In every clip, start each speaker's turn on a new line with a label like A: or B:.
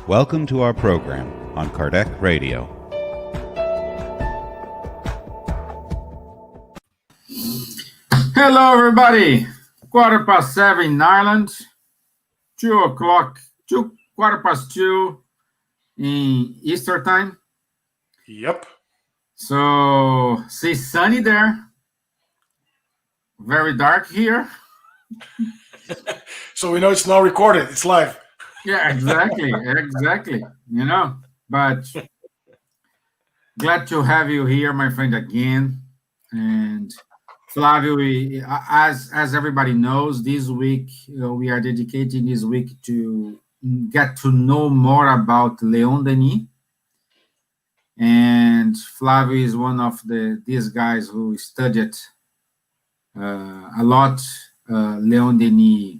A: Welcome to our program on Kardec Radio.
B: Hello, everybody. 7:15 in Ireland, 2:15 in Eastern time.
C: Yep.
B: So, see, sunny there. Very dark here.
C: So we know it's not recorded; it's live.
B: Yeah, exactly. But glad to have you here, my friend, again. And Flavio, as everybody knows, this week we are dedicating this week to get to know more about Leon Denis. And Flavio is one of these guys who studied a lot Leon Denis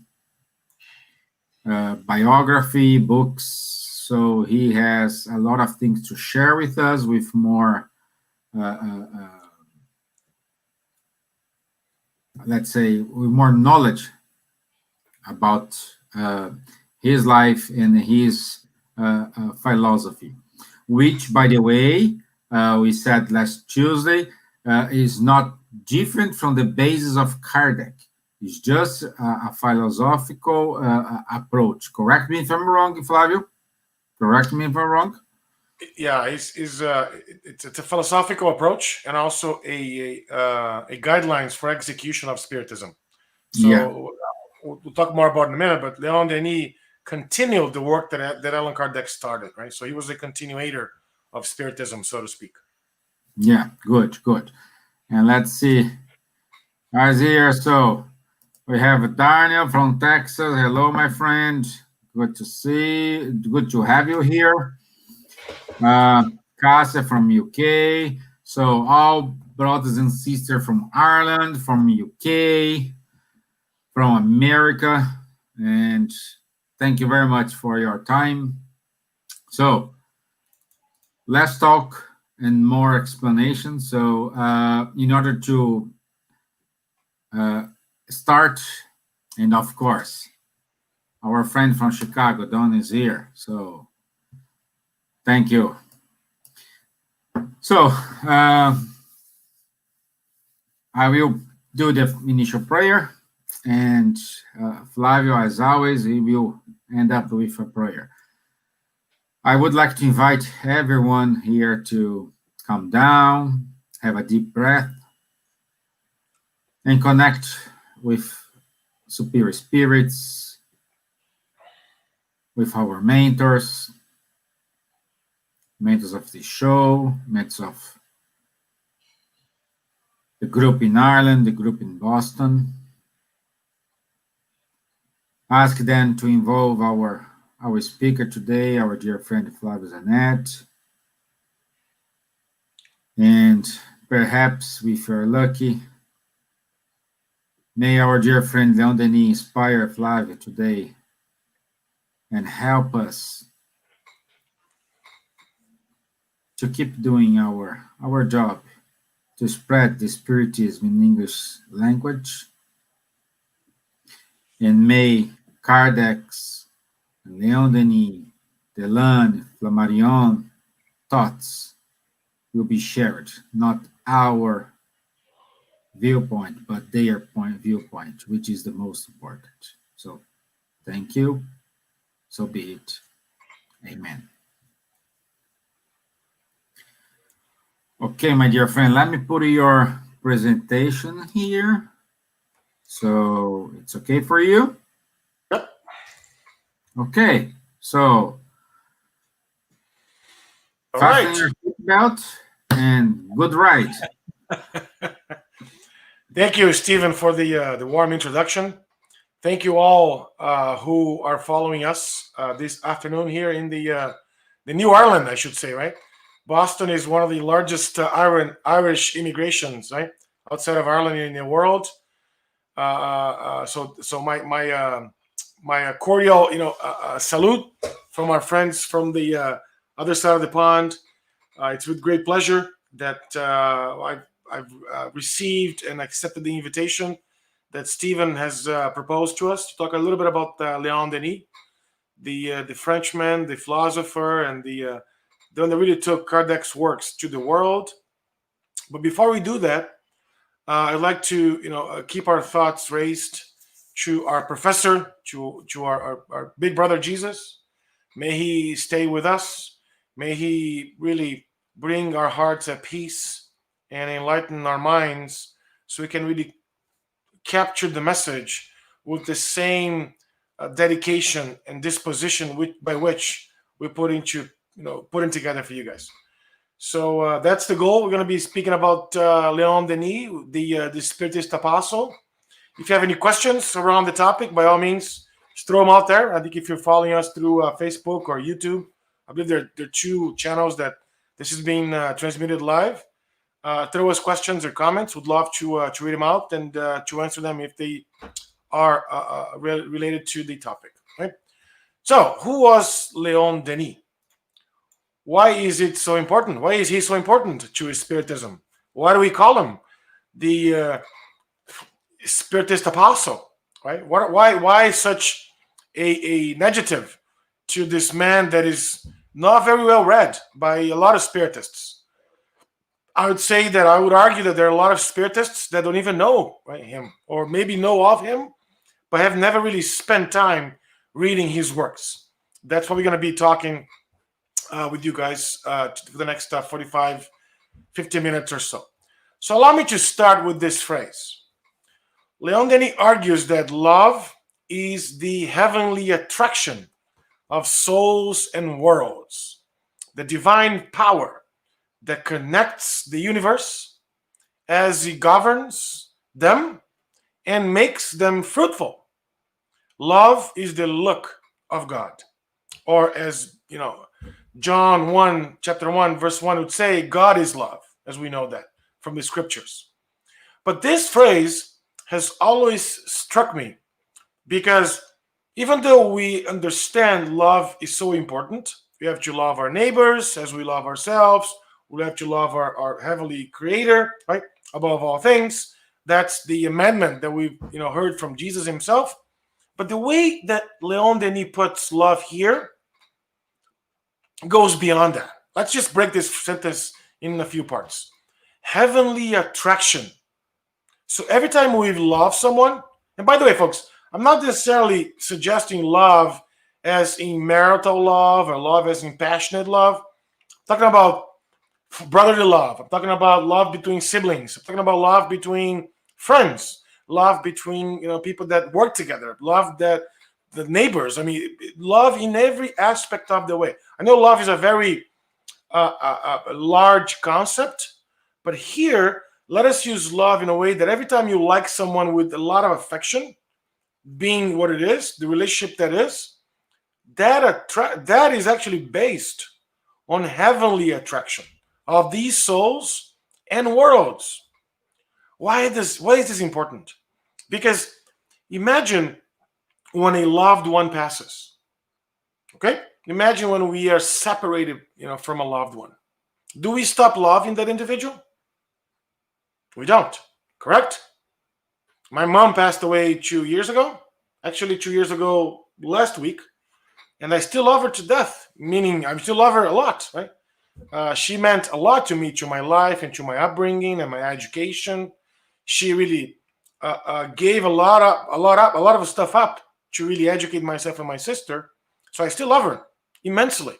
B: biography, books. So he has a lot of things to share with us with more, let's say, with more knowledge about his life and his philosophy, which, by the way, we said last Tuesday, is not different from the basis of Kardec. It's just a philosophical approach. Correct me if I'm wrong, Flavio. Correct me if I'm wrong.
C: Yeah, it's a philosophical approach and also a guidelines for execution of Spiritism. So
B: Yeah.
C: We'll talk more about it in a minute. But Leon Denis continued the work that Allan Kardec started, right? So he was a continuator of Spiritism, so to speak.
B: Yeah, good. And let's see. Guys here, so we have Daniel from Texas. Hello, my friend. Good to have you here. Cassia from UK. So all brothers and sisters from Ireland, from UK, from America. And thank you very much for your time. So let's talk and more explanation. So in order to start, and of course, our friend from Chicago, Don, is here. So thank you. So I will do the initial prayer, and Flavio, as always, he will end up with a prayer. I would like to invite everyone here to come down, have a deep breath, and connect with superior spirits, with our mentors of the show, mentors of the group in Ireland, the group in Boston. Ask them to involve our speaker today, our dear friend Flavio Zanetti. And perhaps, if you're lucky, may our dear friend Leon Denis inspire Flavio today and help us to keep doing our job to spread the Spiritism in English language. And may Kardec's, Leon Denis, Delanne, Flammarion thoughts will be shared, not our viewpoint, but their viewpoint, which is the most important. So thank you. So be it. Amen. Okay, my dear friend, let me put your presentation here. So it's okay for you?
C: Yep.
B: Okay, so fasten your seatbelt and good ride.
C: Thank you, Stevan, for the warm introduction. Thank you all who are following us this afternoon here in the New Ireland, I should say, right? Boston is one of the largest Irish immigrations, right, outside of Ireland in the world. So my cordial, salute from our friends from the other side of the pond. It's with great pleasure that I've received and accepted the invitation that Stevan has proposed to us to talk a little bit about Leon Denis, the Frenchman, the philosopher, and the one that really took Kardec's works to the world. But before we do that, I'd like to keep our thoughts raised to our professor, to our big brother Jesus. May he stay with us. May he really bring our hearts at peace and enlighten our minds so we can really capture the message with the same dedication and disposition by which we putting together for you guys. So that's the goal. We're going to be speaking about Leon Denis, the Spiritist apostle. If you have any questions around the topic, by all means, just throw them out there. I think if you're following us through Facebook or YouTube, I believe there are two channels that this is being transmitted live. Throw us questions or comments. Would love to read them out and to answer them if they are related to the topic. Right? So, who was Leon Denis? Why is it so important? Why is he so important to Spiritism? Why do we call him the Spiritist apostle? Right? Why such an adjective to this man that is not very well read by a lot of Spiritists? I would argue that there are a lot of Spiritists that don't even know him, or maybe know of him, but have never really spent time reading his works. That's what we're going to be talking with you guys for the next 45, 50 minutes or so. So allow me to start with this phrase. Leon Denis argues that love is the heavenly attraction of souls and worlds, the divine power that connects the universe as he governs them and makes them fruitful. Love is the look of God. Or as, John 1, chapter 1, verse 1 would say, God is love, as we know that from the scriptures. But this phrase has always struck me because even though we understand love is so important, we have to love our neighbors as we love ourselves. We have to love our heavenly creator, right? Above all things. That's the amendment that we've heard from Jesus himself. But the way that Leon Denis puts love here goes beyond that. Let's just break this sentence in a few parts. Heavenly attraction. So every time we love someone, and by the way, folks, I'm not necessarily suggesting love as in marital love or love as in passionate love. I'm talking about brotherly love. I'm talking about love between siblings. I'm talking about love between friends, love between people that work together, love that the neighbors. I mean, love in every aspect of the way. I know love is a very large concept, but here let us use love in a way that every time you like someone with a lot of affection, being what it is, the relationship that is, that is actually based on heavenly attraction of these souls and worlds. Why is this important? Because imagine when a loved one passes. Okay? Imagine when we are separated, from a loved one. Do we stop loving that individual? We don't. Correct? My mom passed away 2 years ago. Actually, 2 years ago last week. And I still love her to death. Meaning, I still love her a lot, right? She meant a lot to me, to my life and to my upbringing and my education. She really gave a lot of stuff up to really educate myself and my sister. So I still love her immensely.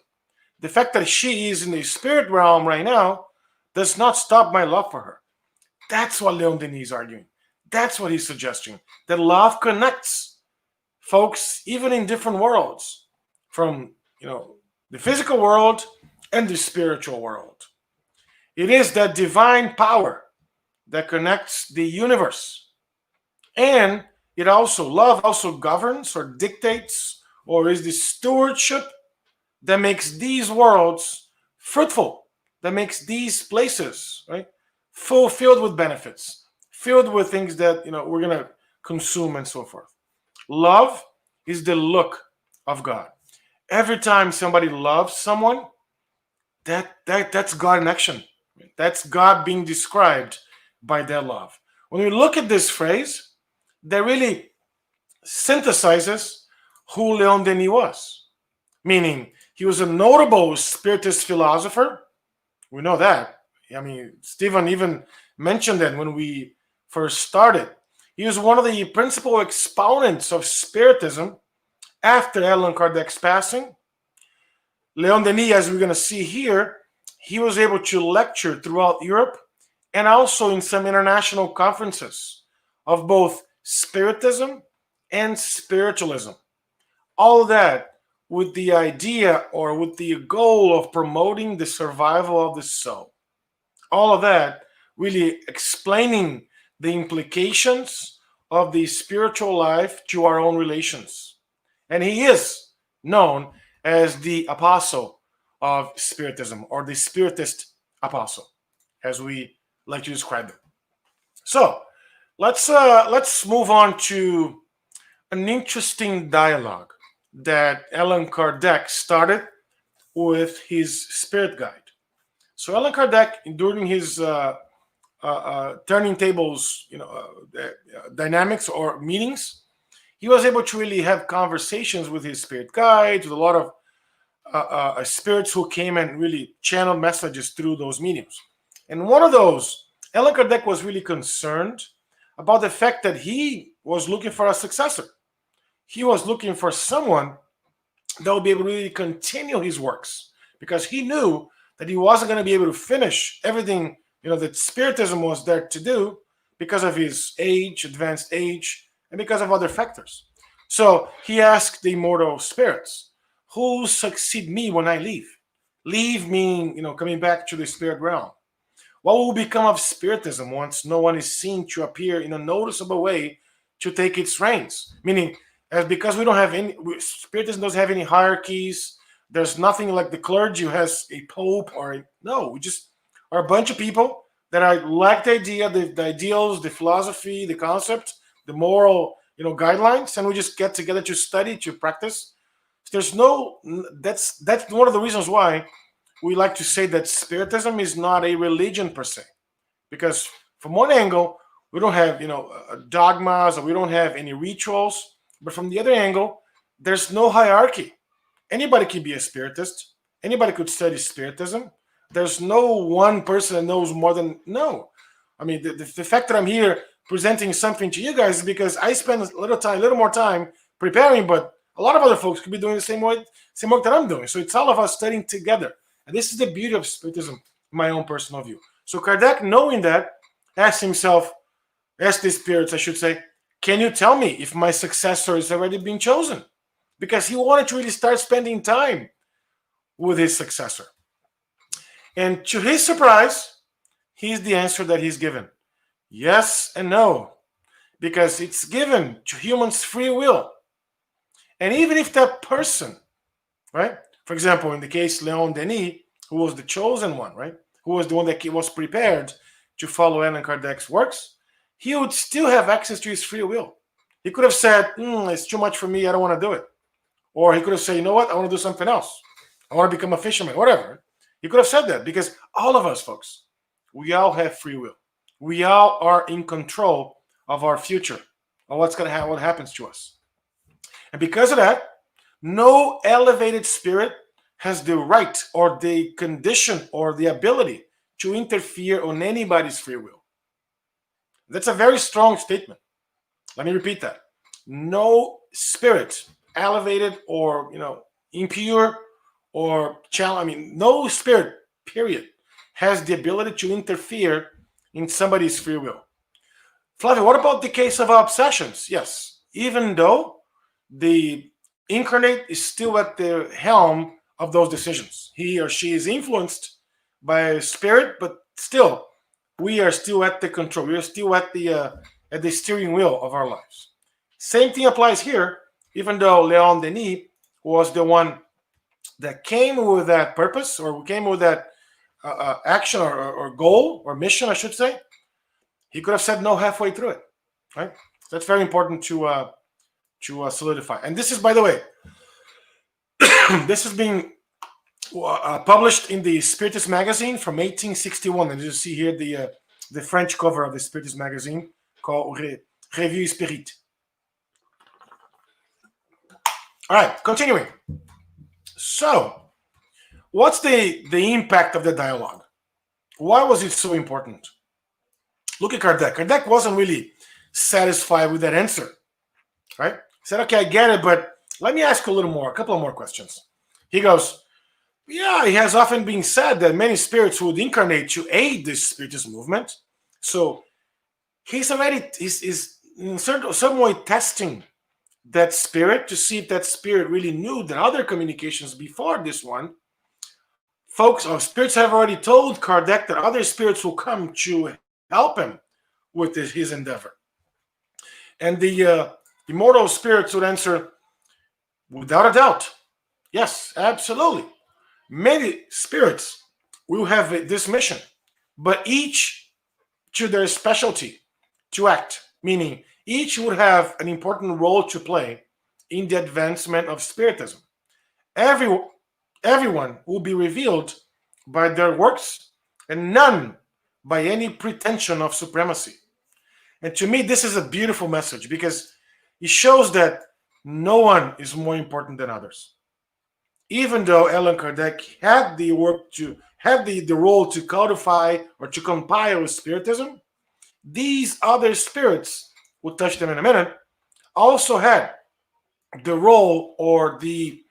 C: The fact that she is in the spirit realm right now does not stop my love for her. That's what Leon Denis is arguing. That's what he's suggesting. That love connects folks even in different worlds, from the physical world and the spiritual world. It is that divine power that connects the universe. And love also governs or dictates or is the stewardship that makes these worlds fruitful, that makes these places, right, filled with benefits, filled with things that we're going to consume and so forth. Love is the look of God. Every time somebody loves someone, that's God in action. That's God being described by their love. When we look at this phrase, that really synthesizes who Leon Denis was. meaning he was a notable Spiritist philosopher. We know that. I mean, Stevan even mentioned that when we first started. He was one of the principal exponents of Spiritism after Allan Kardec's passing. Leon Denis, as we're going to see here, he was able to lecture throughout Europe and also in some international conferences of both Spiritism and spiritualism. All that with the idea or with the goal of promoting the survival of the soul. All of that really explaining the implications of the spiritual life to our own relations. And he is known as the apostle of Spiritism, or the Spiritist apostle, as we like to describe it. So let's move on to an interesting dialogue that Allan Kardec started with his spirit guide. So Allan Kardec, during his turning tables, dynamics or meetings, he was able to really have conversations with his spirit guides, with a lot of spirits who came and really channeled messages through those mediums. And one of those, Allan Kardec was really concerned about the fact that he was looking for a successor. He was looking for someone that would be able to really continue his works, because he knew that he wasn't going to be able to finish everything that Spiritism was there to do because of his age, advanced age, and because of other factors. So he asked the immortal spirits, who succeed me when I leave? Leave meaning, coming back to the spirit realm. What will become of Spiritism once no one is seen to appear in a noticeable way to take its reins? Meaning, because we don't have any, Spiritism doesn't have any hierarchies. There's nothing like the clergy who has a pope no, we just are a bunch of people that are like the idea, the ideals, the philosophy, the concept, the moral, guidelines, and we just get together to study, to practice. There's that's one of the reasons why we like to say that Spiritism is not a religion per se, because from one angle we don't have dogmas, or we don't have any rituals, but from the other angle there's no hierarchy. Anybody can be a Spiritist. Anybody could study Spiritism. There's no one person that knows more than I mean, the fact that I'm here presenting something to you guys is because I spend a little more time preparing, but a lot of other folks could be doing the same work that I'm doing. So it's all of us studying together. And this is the beauty of Spiritism, in my own personal view. So Kardec, knowing that, asked the spirits, I should say, can you tell me if my successor is already being chosen? Because he wanted to really start spending time with his successor. And to his surprise, here's the answer that he's given. Yes and no. Because it's given to humans' free will. And even if that person, right? For example, in the case Leon Denis, who was the chosen one, right? Who was the one that was prepared to follow Allan Kardec's works, he would still have access to his free will. He could have said, it's too much for me, I don't want to do it. Or he could have said, you know what, I want to do something else. I want to become a fisherman, whatever. He could have said that, because all of us, folks, we all have free will. We all are in control of our future, of what's going to happen, what happens to us. And because of that, no elevated spirit has the right or the condition or the ability to interfere on anybody's free will. That's a very strong statement. Let me repeat that. No spirit, elevated or impure or no spirit, period, has the ability to interfere in somebody's free will. Flavio, what about the case of obsessions? Yes, even though the incarnate is still at the helm of those decisions, he or she is influenced by a spirit, but still, we are still at the control. We are still at the steering wheel of our lives. Same thing applies here, even though Leon Denis was the one that came with that purpose, or came with that action or goal or mission, I should say. He could have said no halfway through it, right? That's very important to solidify. And this is, by the way, this is being published in the Spiritist magazine from 1861. And you see here the French cover of the Spiritist magazine called Revue Spirit. All right, continuing. So, what's the impact of the dialogue? Why was it so important? Look at Kardec. Kardec wasn't really satisfied with that answer, right? He said, okay, I get it, but let me ask a couple of more questions. He goes, yeah, it has often been said that many spirits would incarnate to aid this Spiritist movement. So he's in some way testing that spirit to see if that spirit really knew that other communications before this one. Folks, our spirits have already told Kardec that other spirits will come to help him with his endeavor. And the immortal spirits would answer, without a doubt, yes, absolutely. Many spirits will have this mission, but each to their specialty to act, meaning each would have an important role to play in the advancement of Spiritism. Everyone will be revealed by their works, and none by any pretension of supremacy. And to me, this is a beautiful message because it shows that no one is more important than others. Even though Allan Kardec had the role to codify or to compile Spiritism, these other spirits, we'll touch them in a minute, also had the role or the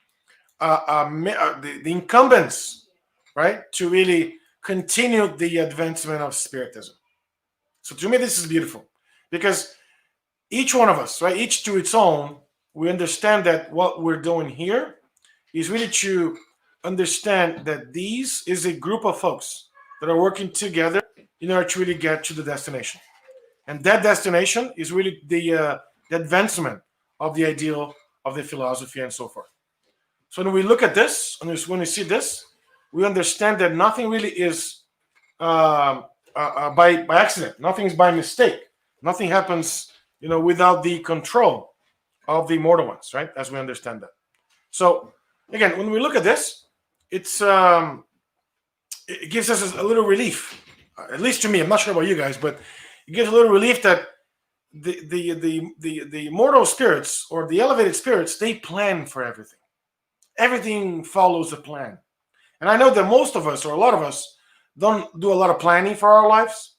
C: incumbents, right, to really continue the advancement of Spiritism. So to me, this is beautiful because each one of us, right, each to its own, we understand that what we're doing here is really to understand that these is a group of folks that are working together in order to really get to the destination. And that destination is really the advancement of the ideal of the philosophy and so forth. So when we look at this, and when we see this, we understand that nothing really is by accident. Nothing is by mistake. Nothing happens, without the control of the immortal ones, right? As we understand that. So again, when we look at this, it gives us a little relief. At least to me, I'm not sure about you guys, but it gives a little relief that the immortal spirits or the elevated spirits, they plan for everything. Everything follows a plan. And I know that most of us, or a lot of us, don't do a lot of planning for our lives.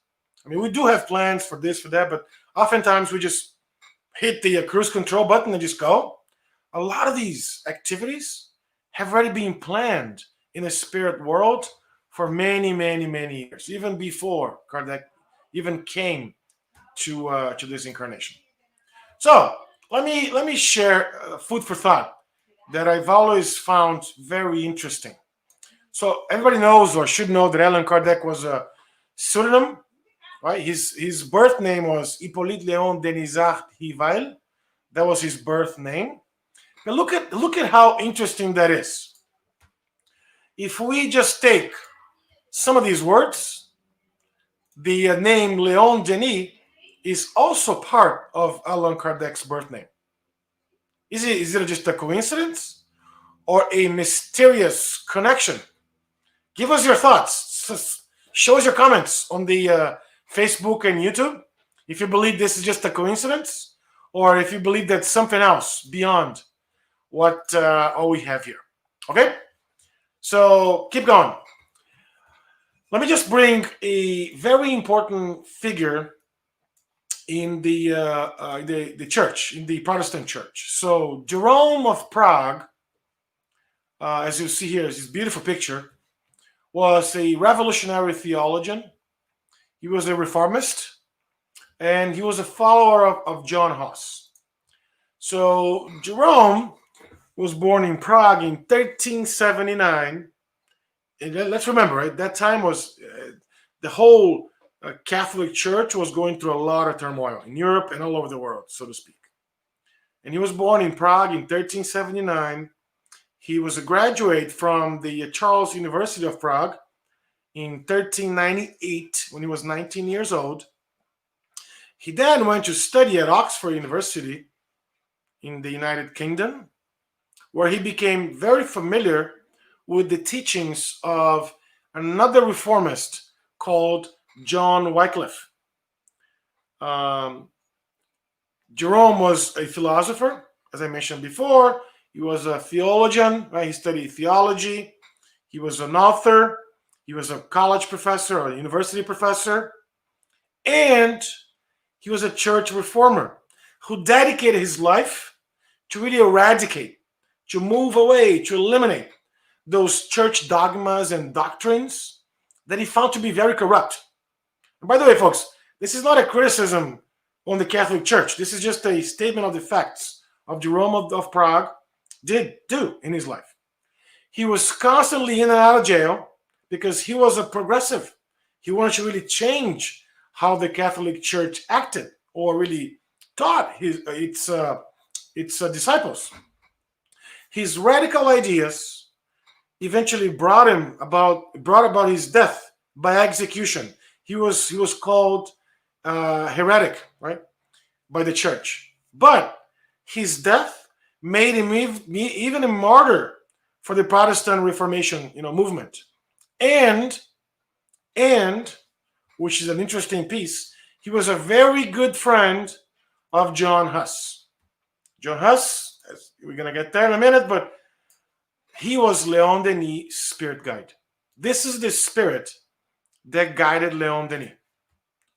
C: I mean, we do have plans for this, for that, but oftentimes we just hit the cruise control button and just go. A lot of these activities have already been planned in the spirit world for many, many, many years, even before Kardec even came to this incarnation. So let me share food for thought that I've always found very interesting. So everybody knows or should know that Allan Kardec was a pseudonym, right? His birth name was Hippolyte Léon Denisard Rivail. That was his birth name. Now look at how interesting that is. If we just take some of these words, the name Léon Denis is also part of Allan Kardec's birth name. Is it just a coincidence or a mysterious connection? Give us your thoughts. Show us your comments on the Facebook and YouTube if you believe this is just a coincidence or if you believe that's something else beyond what all we have here. Okay? So keep going. Let me just bring a very important figure in the church, in the Protestant church. So Jerome of Prague, as you see here, is this beautiful picture, was a revolutionary theologian. He was a reformist, and he was a follower of John Huss. So Jerome was born in Prague in 1379. And let's remember, right? That time was the whole Catholic Church was going through a lot of turmoil in Europe and all over the world, so to speak. And he was born in Prague in 1379. He was a graduate from the Charles University of Prague in 1398 when he was 19 years old. He then went to study at Oxford University in the United Kingdom, where he became very familiar with the teachings of another reformist called John Wycliffe. Jerome was a philosopher, as I mentioned before. He was a theologian, right? He studied theology. He was an author. He was a college professor or a university professor. And he was a church reformer who dedicated his life to really eradicate, to move away, to eliminate those church dogmas and doctrines that he found to be very corrupt. And by the way, folks, this is not a criticism on the Catholic Church. This is just a statement of the facts of Jerome of Prague did do in his life. He was constantly in and out of jail because he was a progressive. He wanted to really change how the Catholic Church acted or really taught its disciples. His radical ideas eventually brought about his death by execution. He was called heretic, right, by the church. But his death made him even a martyr for the Protestant Reformation, movement. And which is an interesting piece, he was a very good friend of John Huss. John Huss, we're going to get there in a minute, but he was Leon Denis' spirit guide. This is the spirit that guided Leon Denis.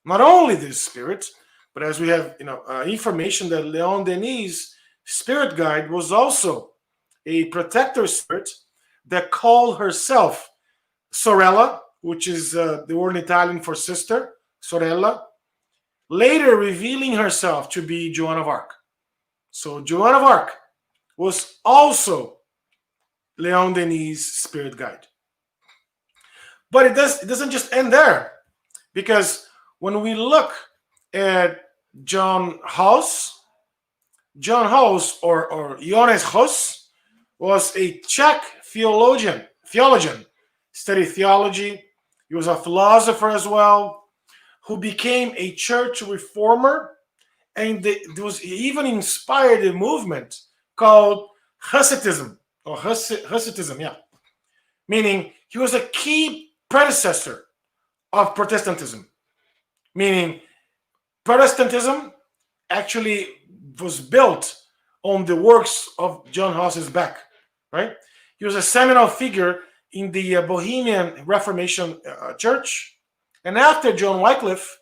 C: Not only this spirit, but as we have information that Leon Denis' spirit guide was also a protector spirit that called herself Sorella, which is the word in Italian for sister, Sorella, later revealing herself to be Joan of Arc. So Joan of Arc was also Leon Denis' spirit guide. But it doesn't just end there, because when we look at John Hus or Johannes Hus was a Czech theologian, studied theology. He was a philosopher as well, who became a church reformer, and he even inspired a movement called Hussitism, meaning he was a key predecessor of Protestantism, meaning Protestantism actually was built on the works of John Huss's back, right? He was a seminal figure in the Bohemian Reformation Church. And after John Wycliffe,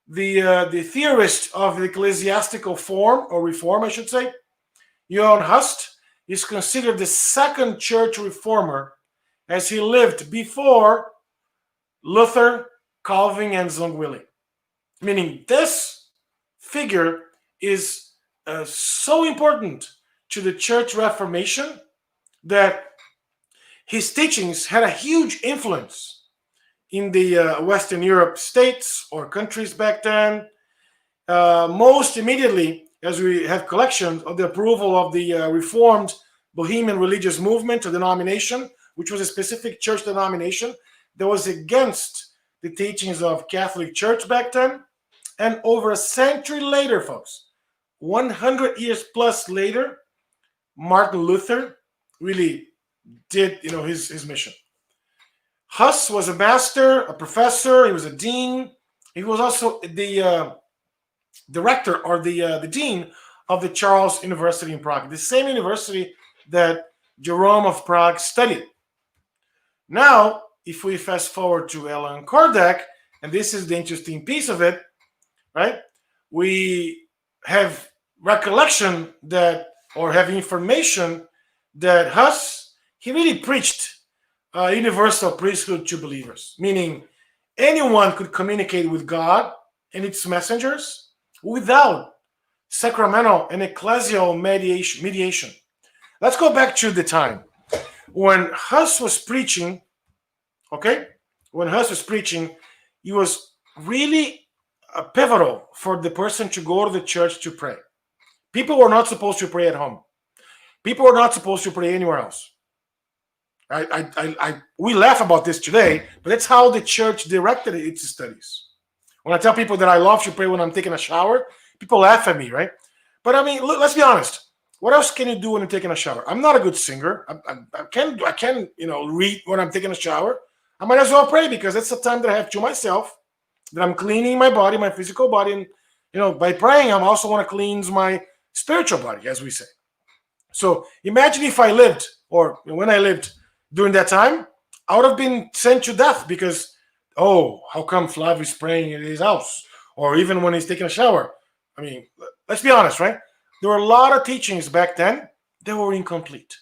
C: the theorist of the ecclesiastical form, or reform, I should say, Johann Hus, is considered the second church reformer, as he lived before Luther, Calvin, and Zwingli. Meaning this figure is so important to the church reformation that his teachings had a huge influence in the Western Europe states or countries back then. Most immediately, as we have collections of the approval of the Reformed Bohemian religious movement or denomination, which was a specific church denomination that was against the teachings of Catholic Church back then. And over a century later, folks, 100 years plus later, Martin Luther really did his mission. Huss was a master, a professor, he was a dean. He was also the director or the dean of the Charles University in Prague, the same university that Jerome of Prague studied. Now, if we fast forward to Allan Kardec, and this is the interesting piece of it, right? We have recollection that, or have information that Huss, he really preached universal priesthood to believers, meaning anyone could communicate with God and its messengers without sacramental and ecclesial mediation. Let's go back to the time when Huss was preaching, okay? When Huss was preaching, he was really pivotal for the person to go to the church to pray. People were not supposed to pray at home. People were not supposed to pray anywhere else. We laugh about this today, but that's how the church directed its studies. When I tell people that I love to pray when I'm taking a shower, people laugh at me, right? But I mean, let's be honest. What else can you do when you're taking a shower? I'm not a good singer. I can read when I'm taking a shower. I might as well pray, because that's the time that I have to myself, that I'm cleaning my body, my physical body. And, by praying, I also want to cleanse my spiritual body, as we say. So imagine if I lived, or when I lived during that time, I would have been sent to death because, oh, how come Flavio is praying in his house? Or even when he's taking a shower. I mean, let's be honest, right? There were a lot of teachings back then that were incomplete.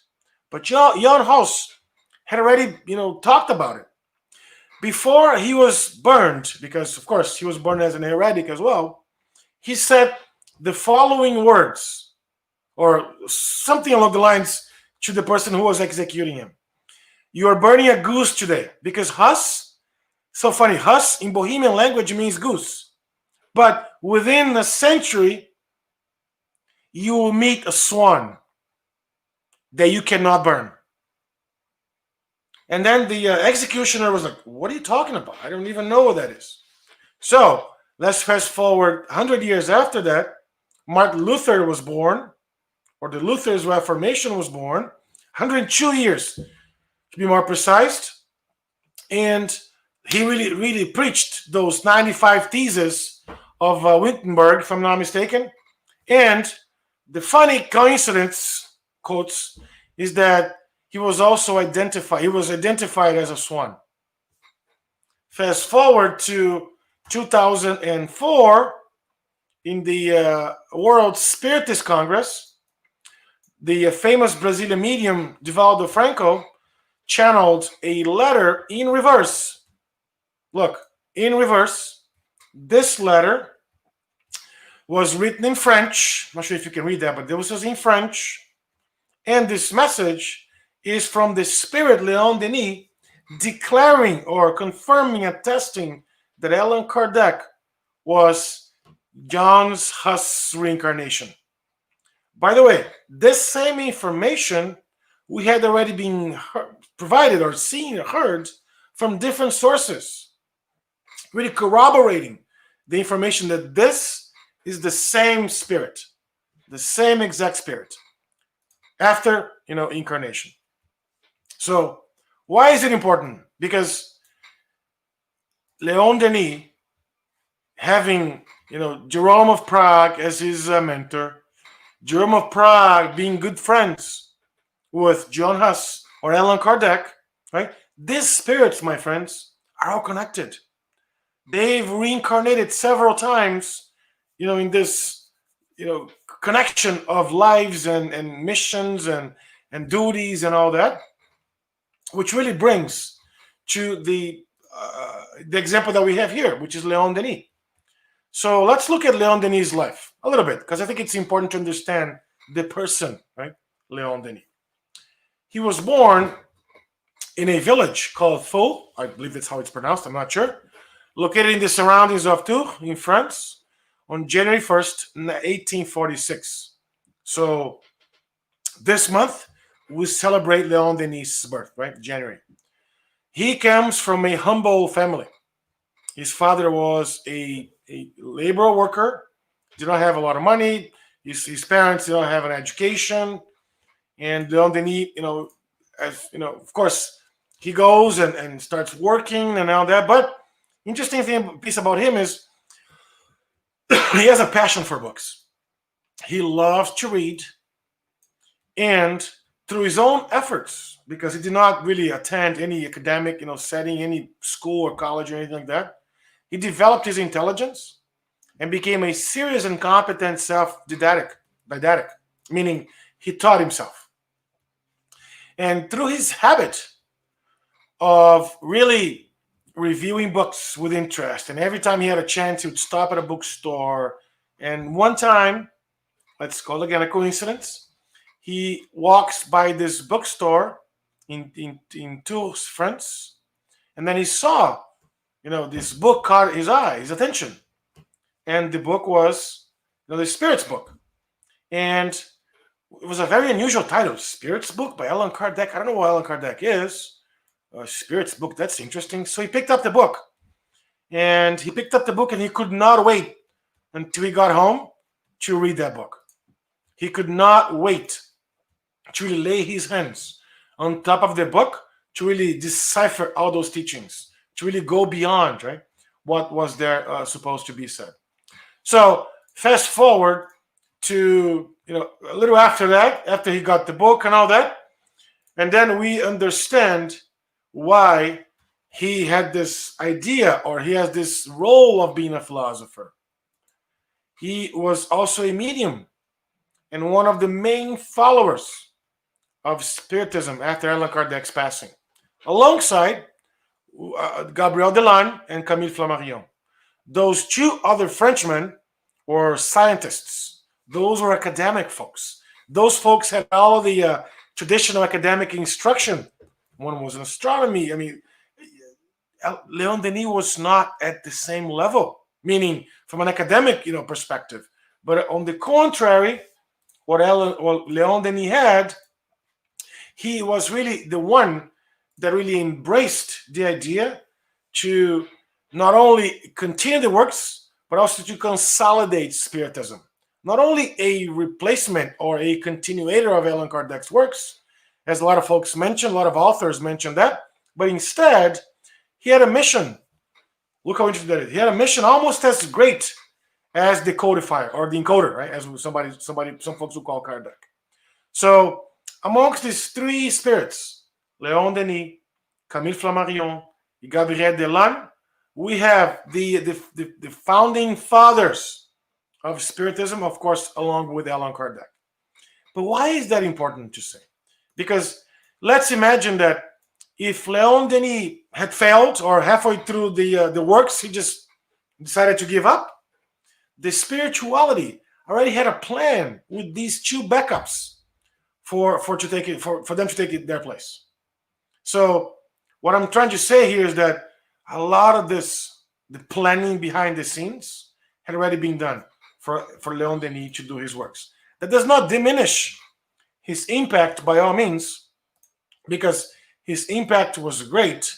C: But Jan Hus had already, talked about it. Before he was burned, because of course he was burned as an heretic as well, he said the following words, or something along the lines, to the person who was executing him. You are burning a goose today, because Hus, so funny, Hus in Bohemian language means goose. But within a century, you will meet a swan that you cannot burn. And then the executioner was like, what are you talking about? I don't even know what that is. So let's fast forward 100 years after that. Martin Luther was born, or the Luther's Reformation was born, 102 years to be more precise. And he really preached those 95 theses of Wittenberg, if I'm not mistaken. And the funny coincidence, quotes, is that he was identified as a swan. Fast forward to 2004, in the World Spiritist Congress, the famous Brazilian medium Divaldo Franco channeled a letter in reverse. Look, in reverse. This letter was written in French. I'm not sure if you can read that, but this was in French. And this message is from the spirit Leon Denis, declaring or confirming, attesting that Allan Kardec was Jan Hus' reincarnation. By the way, this same information we had already been provided or seen or heard from different sources, really corroborating the information that this is the same spirit, the same exact spirit, after incarnation. So why is it important? Because Leon Denis, having Jerome of Prague as his mentor, Jerome of Prague being good friends with John Hus or Allan Kardec, right? These spirits, my friends, are all connected. They've reincarnated several times, in this, connection of lives and missions and duties and all that, which really brings to the example that we have here, which is Leon Denis. So let's look at Leon Denis' life a little bit, because I think it's important to understand the person, right? Leon Denis. He was born in a village called Faux, I believe that's how it's pronounced, I'm not sure, located in the surroundings of Tours in France on January 1st, 1846. So this month, we celebrate Leon Denis' birth, right? January. He comes from a humble family. His father was a labor worker, did not have a lot of money. His parents did not have an education. And Leon Denis, of course, he goes and starts working and all that. But interesting piece about him is he has a passion for books. He loves to read, and through his own efforts, because he did not really attend any academic, setting, any school or college or anything like that, he developed his intelligence and became a serious and competent self-didactic, meaning he taught himself. And through his habit of really reviewing books with interest, and every time he had a chance, he would stop at a bookstore. And one time, let's call it again a coincidence, he walks by this bookstore in Tours, France, and then he saw, this book caught his attention. And the book was, the Spirit's book. And it was a very unusual title, Spirit's Book by Allan Kardec. I don't know what Allan Kardec is. Spirit's Book, that's interesting. So he picked up the book. And he could not wait until he got home to read that book. He could not wait to really lay his hands on top of the book to really decipher all those teachings, to really go beyond, right, what was there supposed to be said. So fast forward to a little after that, after he got the book and all that, and then we understand why he had this idea, or he has this role of being a philosopher. He was also a medium and one of the main followers of Spiritism after Allan Kardec's passing, alongside Gabriel Delanne and Camille Flammarion. Those two other Frenchmen were scientists. Those were academic folks. Those folks had all of the traditional academic instruction. One was in astronomy. I mean, Leon Denis was not at the same level, meaning from an academic, perspective. But on the contrary, what Leon Denis had, he was really the one that really embraced the idea to not only continue the works, but also to consolidate Spiritism. Not only a replacement or a continuator of Allan Kardec's works, as a lot of folks mentioned, a lot of authors mentioned that, but instead, he had a mission. Look how interesting that is. He had a mission almost as great as the codifier or the encoder, right? As some folks will call Kardec. So, amongst these three spirits, Leon Denis, Camille Flammarion, Gabriel Delanne, we have the founding fathers of Spiritism, of course, along with Allan Kardec. But why is that important to say? Because let's imagine that if Leon Denis had failed, or halfway through the works, he just decided to give up, the spirituality already had a plan with these two backups for them to take their place. So what I'm trying to say here is that a lot of the planning behind the scenes, had already been done for Leon Denis to do his works. That does not diminish his impact by all means, because his impact was great,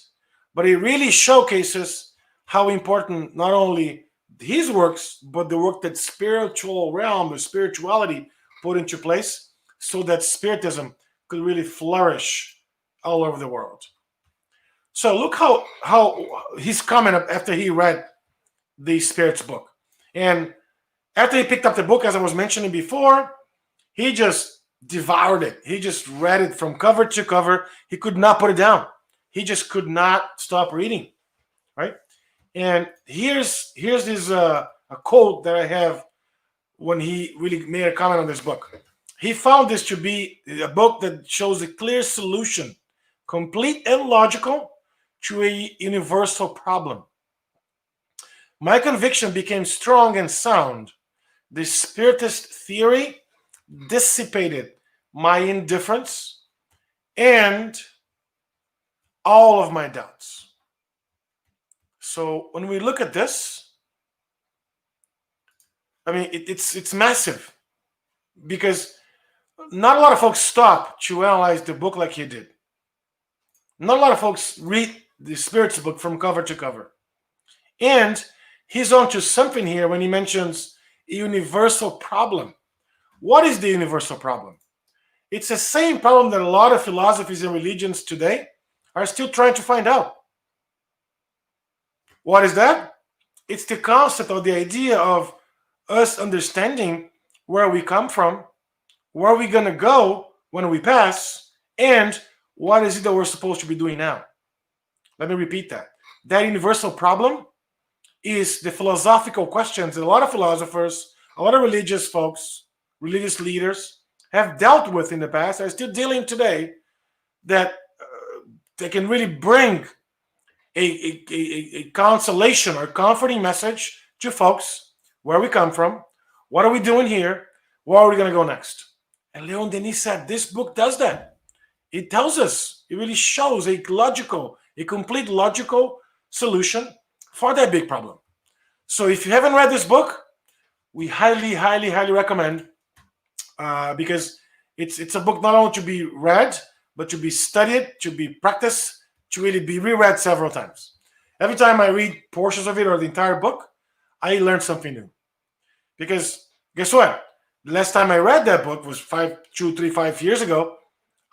C: but it really showcases how important not only his works, but the work that spiritual realm, the spirituality put into place, so that Spiritism could really flourish all over the world. So look how he's coming up after he read the Spirit's book. And after he picked up the book, as I was mentioning before, he just devoured it. He just read it from cover to cover. He could not put it down. He just could not stop reading, right? And here's this a quote that I have when he really made a comment on this book. He found this to be a book that shows a clear solution, complete and logical, to a universal problem. My conviction became strong and sound. The Spiritist theory dissipated my indifference and all of my doubts. So when we look at this, I mean, it's massive, because not a lot of folks stop to analyze the book like he did. Not a lot of folks read the Spirit's book from cover to cover. And he's onto something here when he mentions a universal problem. What is the universal problem? It's the same problem that a lot of philosophies and religions today are still trying to find out. What is that? It's the concept or the idea of us understanding where we come from, where we're going to go when we pass, and what is it that we're supposed to be doing now. Let me repeat that. That universal problem is the philosophical questions that a lot of philosophers, a lot of religious folks, religious leaders have dealt with in the past, are still dealing today, that they can really bring a consolation or comforting message to folks, where we come from, what are we doing here, where are we going to go next. And Leon Denis said this book does that. It tells us, it really shows a complete logical solution for that big problem. So if you haven't read this book, we highly, highly, highly recommend, because it's a book not only to be read, but to be studied, to be practiced, to really be reread several times. Every time I read portions of it or the entire book, I learn something new. Because guess what? The last time I read that book was 5 years ago.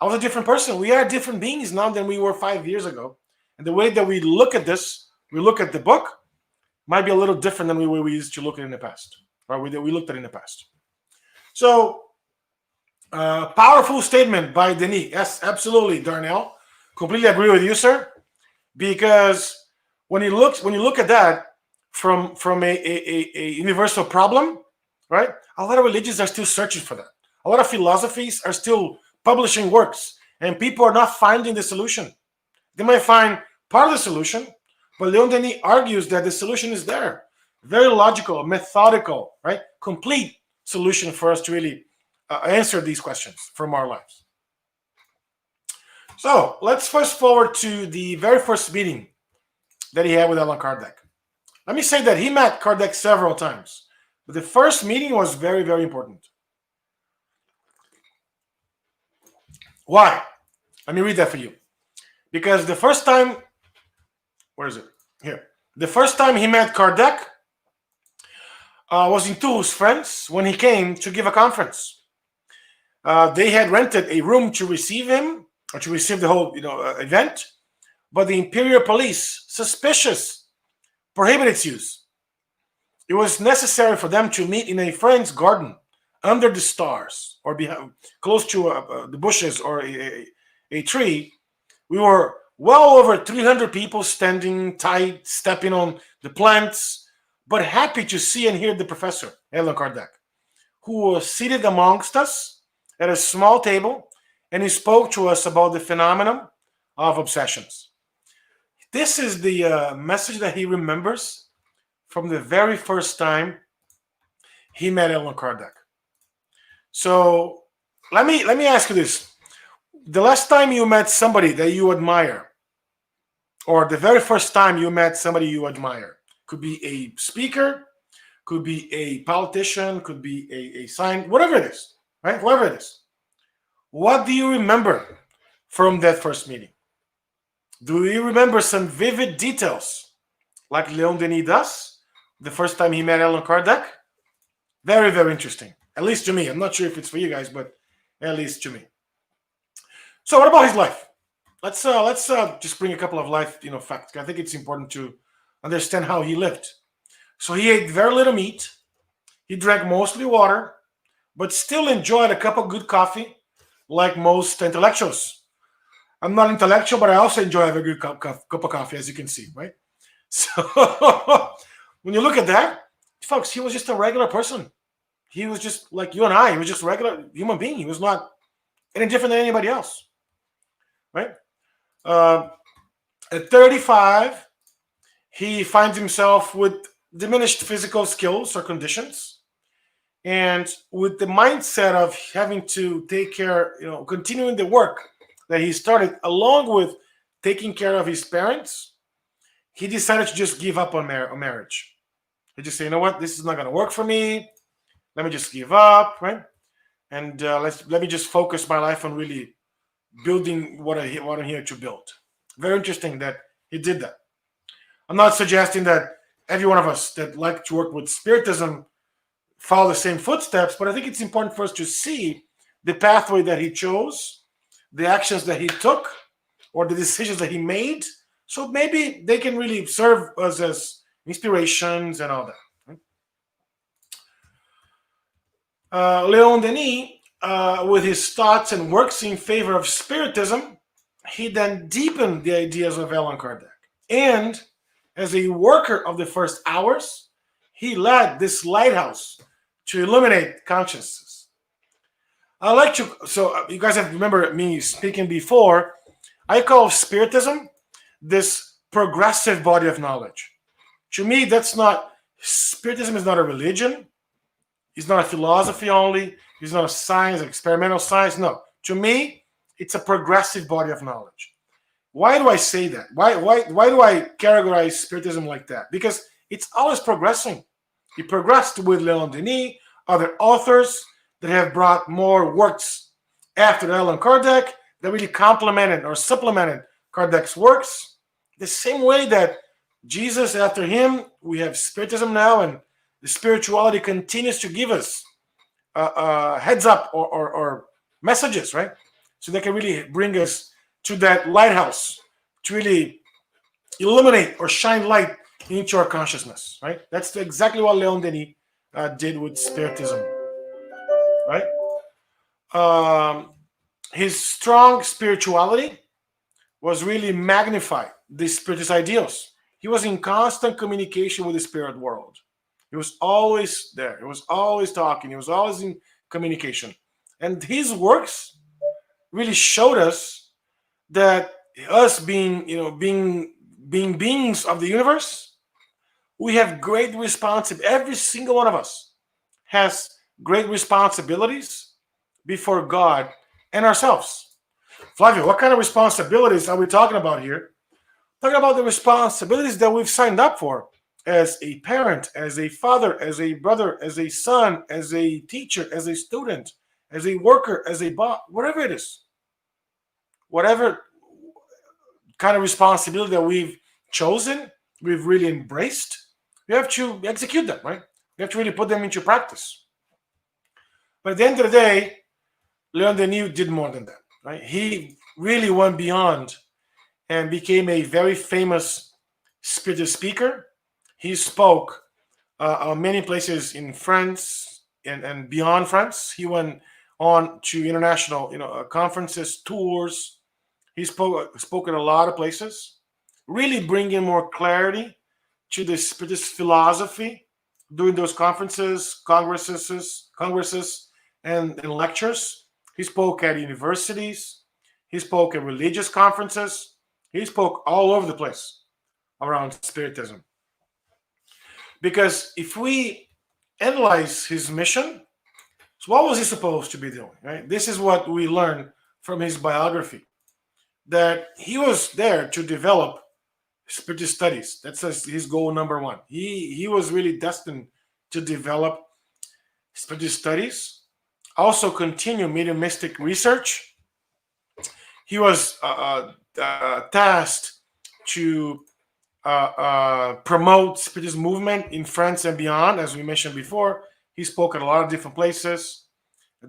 C: I was a different person. We are different beings now than we were 5 years ago. And the way that we look at this, we look at the book, might be a little different than we used to look at in the past, or we looked at in the past. So Powerful statement by Denis. Yes, absolutely, Darnell. Completely agree with you, sir. Because when you look at that from a universal problem, right? A lot of religions are still searching for that. A lot of philosophies are still publishing works, and people are not finding the solution. They might find part of the solution, but Leon Denis argues that the solution is there. Very logical, methodical, right? Complete solution for us to really answer these questions from our lives. So let's fast forward to the very first meeting that he had with Allan Kardec. Let me say that he met Kardec several times, but the first meeting was very, very important. Why? Let me read that for you. Because the first time, where is it? Here. The first time he met Kardec was in Tours, France, when he came to give a conference. They had rented a room to receive him, or to receive the whole event, but the imperial police, suspicious, prohibited its use. It was necessary for them to meet in a friend's garden, under the stars, or behind, close to the bushes or a tree. We were well over 300 people standing tight, stepping on the plants, but happy to see and hear the professor, Allan Kardec, who was seated amongst us at a small table, and he spoke to us about the phenomenon of obsessions. This is the message that he remembers from the very first time he met Allan Kardec. So let me ask you this. The last time you met somebody that you admire, or the very first time you met somebody you admire, could be a speaker, could be a politician, could be a scientist, whatever it is, right? Whoever it is. What do you remember from that first meeting? Do you remember some vivid details like Leon Denis does the first time he met Allan Kardec? Very, very interesting. At least to me. I'm not sure if it's for you guys, but at least to me. So what about his life? Let's just bring a couple of life facts. I think it's important to understand how he lived. So he ate very little meat. He drank mostly water, but still enjoyed a cup of good coffee, like most intellectuals. I'm not intellectual, but I also enjoy a very good cup of coffee, as you can see, right? So when you look at that, folks, he was just a regular person. He was just like you and I. He was just a regular human being. He was not any different than anybody else, right? At 35, he finds himself with diminished physical skills or conditions, and with the mindset of having to take care, continuing the work that he started, along with taking care of his parents, he decided to just give up on marriage. He just say, you know what, this is not going to work for me. Let me just give up, right? And let me just focus my life on really building what I'm here to build. Very interesting that he did that. I'm not suggesting that every one of us that like to work with Spiritism follow the same footsteps, but I think it's important for us to see the pathway that he chose, the actions that he took, or the decisions that he made, so maybe they can really serve us as inspirations and all that. Leon Denis, with his thoughts and works in favor of Spiritism, he then deepened the ideas of Allan Kardec. And as a worker of the first hours, he led this lighthouse to illuminate consciousness. So you guys have remember me speaking before, I call Spiritism this progressive body of knowledge. To me, Spiritism is not a religion. It's not a philosophy only. It's not a science, experimental science. No. To me, it's a progressive body of knowledge. Why do I say that? Why do I categorize Spiritism like that? Because it's always progressing. It progressed with Leon Denis, other authors that have brought more works after Allan Kardec that really complemented or supplemented Kardec's works. The same way that Jesus, after him, we have Spiritism now, and the spirituality continues to give us heads up or messages, right? So they can really bring us to that lighthouse to really illuminate or shine light into our consciousness, right? That's exactly what Leon Denis did with Spiritism, right? his strong spirituality was really magnified, the Spiritist ideals. He was in constant communication with the spirit world. He was always there. He was always talking. He was always in communication. And his works really showed us that us being, being beings of the universe, we have great responsibility. Every single one of us has great responsibilities before God and ourselves. Flavio, what kind of responsibilities are we talking about here? Talking about the responsibilities that we've signed up for as a parent, as a father, as a brother, as a son, as a teacher, as a student, as a worker, as a boss, whatever it is. Whatever kind of responsibility that we've chosen, we've really embraced, we have to execute them, right? We have to really put them into practice. But at the end of the day, Leon Denis did more than that, right? He really went beyond and became a very famous Spiritist speaker. He spoke many places in France and beyond France. He went on to international, conferences, tours. He spoke in a lot of places, really bringing more clarity to the Spiritist philosophy during those conferences, congresses, and lectures. He spoke at universities. He spoke at religious conferences. He spoke all over the place around Spiritism. Because if we analyze his mission, so what was he supposed to be doing? Right? This is what we learn from his biography, that he was there to develop Spiritist studies. That's his goal number one. He was really destined to develop Spiritist studies, also continue mediumistic research. He was tasked to promote Spiritist movement in France and beyond, as we mentioned before. He spoke at a lot of different places. The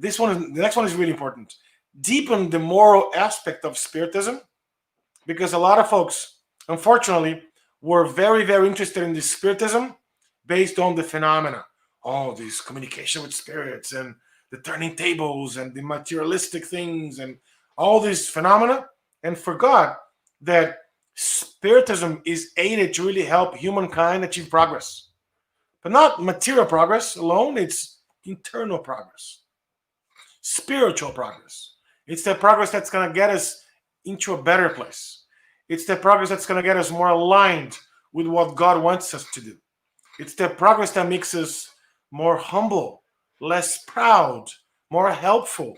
C: next one is really important. Deepen the moral aspect of Spiritism, because a lot of folks, unfortunately, were very, very interested in this Spiritism based on the phenomena. Oh, this communication with spirits and the turning tables and the materialistic things and all these phenomena, and forgot that Spiritism is aided to really help humankind achieve progress. But not material progress alone, it's internal progress, spiritual progress. It's the progress that's going to get us into a better place. It's the progress that's going to get us more aligned with what God wants us to do. It's the progress that makes us more humble, less proud, more helpful,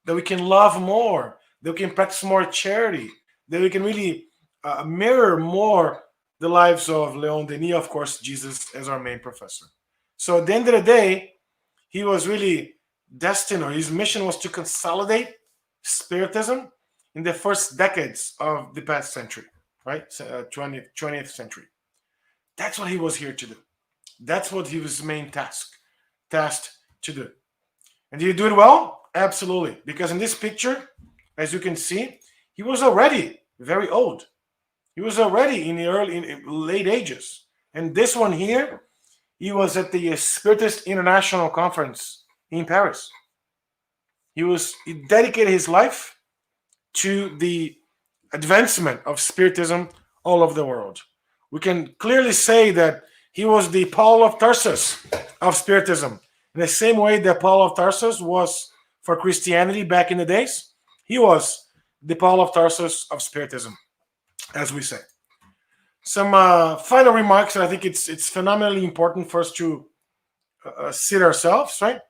C: that we can love more, that we can practice more charity, that we can really mirror more the lives of Leon Denis, of course, Jesus as our main professor. So at the end of the day, he was really destined, or his mission was to consolidate Spiritism in the first decades of the past century, right? 20th century. That's what he was here to do. That's what he was his main tasked to do. And did he do it well? Absolutely. Because in this picture, as you can see, he was already very old. He was already in the late ages. And this one here, he was at the Spiritist International Conference in Paris. He dedicated his life to the advancement of Spiritism all over the world. We can clearly say that he was the Paul of Tarsus of Spiritism. In the same way that Paul of Tarsus was for Christianity back in the days, he was the Paul of Tarsus of Spiritism, as we say. Some final remarks, and I think it's phenomenally important for us to sit ourselves, right?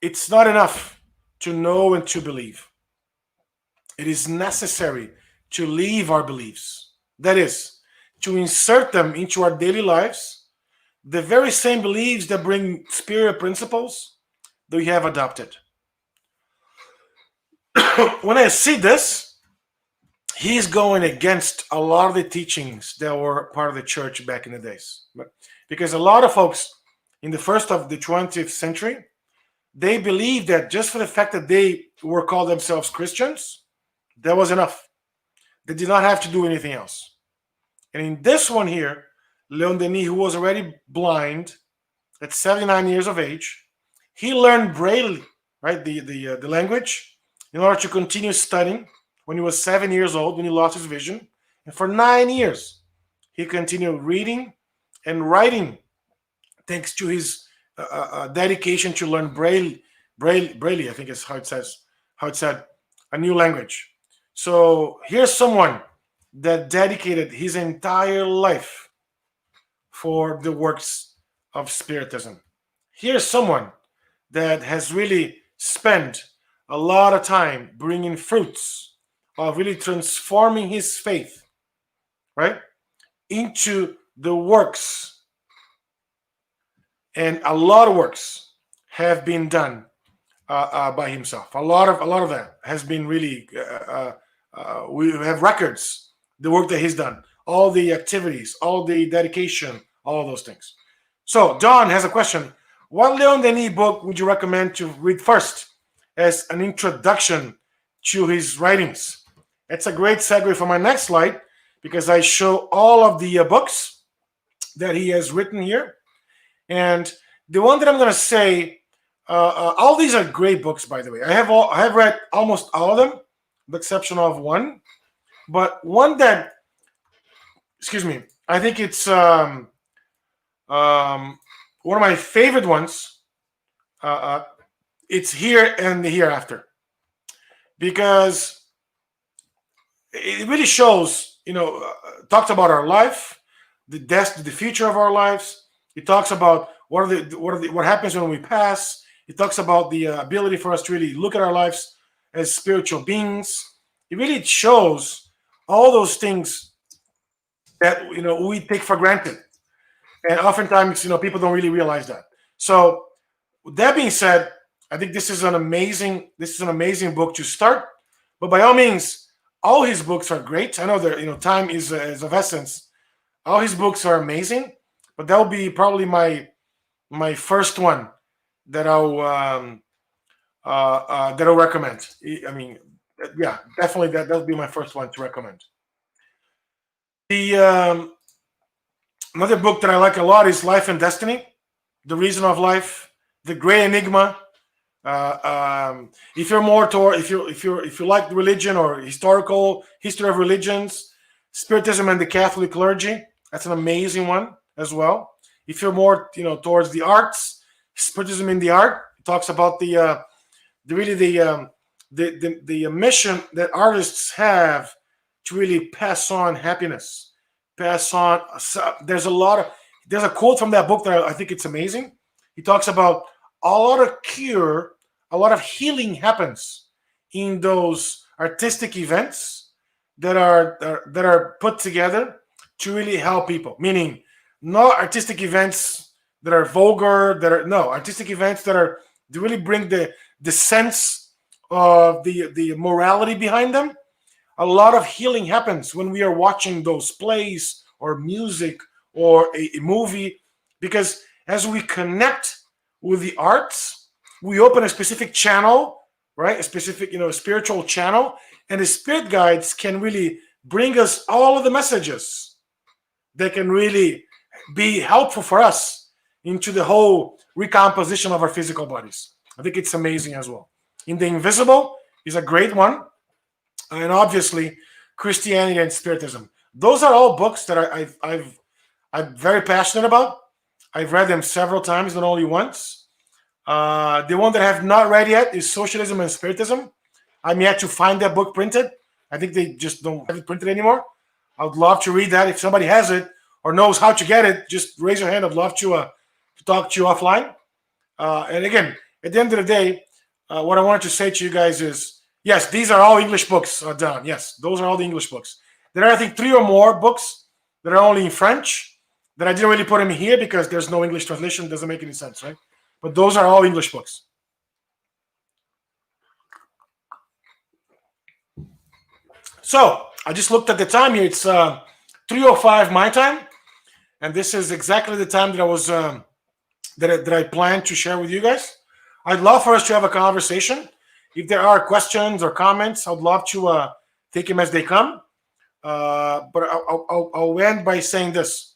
C: It's not enough to know and to believe. It is necessary to live our beliefs. That is, to insert them into our daily lives, the very same beliefs that bring spirit principles that we have adopted. When I see this, he's going against a lot of the teachings that were part of the church back in the days. Because a lot of folks in the first of the 20th century, they believed that just for the fact that they were called themselves Christians, that was enough. They did not have to do anything else. And in this one here, Leon Denis, who was already blind at 79 years of age, he learned right? The language, in order to continue studying. When he was 7 years old, when he lost his vision, and for 9 years, he continued reading and writing, thanks to his dedication to learn Braille. I think is how it said, a new language. So here's someone that dedicated his entire life for the works of Spiritism. Here's someone that has really spent a lot of time bringing fruits of really transforming his faith, right, into the works. And a lot of works have been done by himself. A lot of that has been really. We have records, the work that he's done, all the activities, all the dedication, all of those things. So Don has a question. What Leon Denis book would you recommend to read first as an introduction to his writings? That's a great segue for my next slide, because I show all of the books that he has written here. And the one that I'm going to say, all these are great books, by the way. I have read almost all of them, with the exception of one. But one that, excuse me, I think it's one of my favorite ones. It's Here and the Hereafter, because it really shows, talks about our life, the future of our lives. It talks about what happens when we pass. It talks about the ability for us to really look at our lives as spiritual beings. It really shows all those things that we take for granted, and oftentimes people don't really realize that. So, with that being said, I think this is an amazing book to start. But by all means, all his books are great. I know that time is of essence. All his books are amazing, but that will be probably my first one that I'll recommend. I mean, yeah, definitely that'll be my first one to recommend. The another book that I like a lot is Life and Destiny, The Reason of Life, The Great Enigma. If you're more toward, if you like religion or history of religions, Spiritism and the Catholic Clergy, that's an amazing one as well. If you're more towards the arts, Spiritism in the Art, it talks about the mission that artists have to really pass on happiness, pass on. There's a quote from that book that I think it's amazing. He talks about a lot of healing happens in those artistic events that are put together to really help people. Meaning, not artistic events that are vulgar, artistic events that really bring the sense of the morality behind them. A lot of healing happens when we are watching those plays or music or a movie, because as we connect with the arts, we open a specific channel, right? A specific, spiritual channel, and the spirit guides can really bring us all of the messages that can really be helpful for us into the whole recomposition of our physical bodies. I think it's amazing as well. In the Invisible is a great one, and obviously Christianity and Spiritism. Those are all books that I'm very passionate about. I've read them several times, not only once. The one that I have not read yet is Socialism and Spiritism. I'm yet to find that book printed. I think they just don't have it printed anymore. I would love to read that. If somebody has it or knows how to get it, just raise your hand. I'd love to talk to you offline. And again, at the end of the day, what I wanted to say to you guys is, yes, these are all English books, Don. Yes, those are all the English books. There are, I think, 3 or more books that are only in French that I didn't really put them here because there's no English translation. It doesn't make any sense, right? But those are all English books. So I just looked at the time here. It's 3:05 my time, and this is exactly the time that I was that I planned to share with you guys. I'd love for us to have a conversation. If there are questions or comments, I'd love to take them as they come. But I'll end by saying this: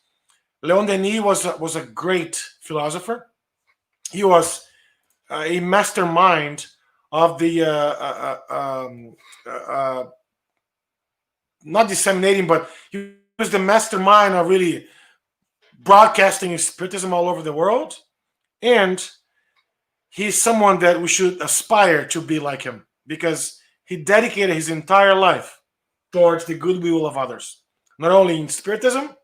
C: Leon Denis was a great philosopher. He was a mastermind of the not disseminating, but he was the mastermind of really broadcasting Spiritism all over the world. And he's someone that we should aspire to be like him, because he dedicated his entire life towards the goodwill of others, not only in Spiritism,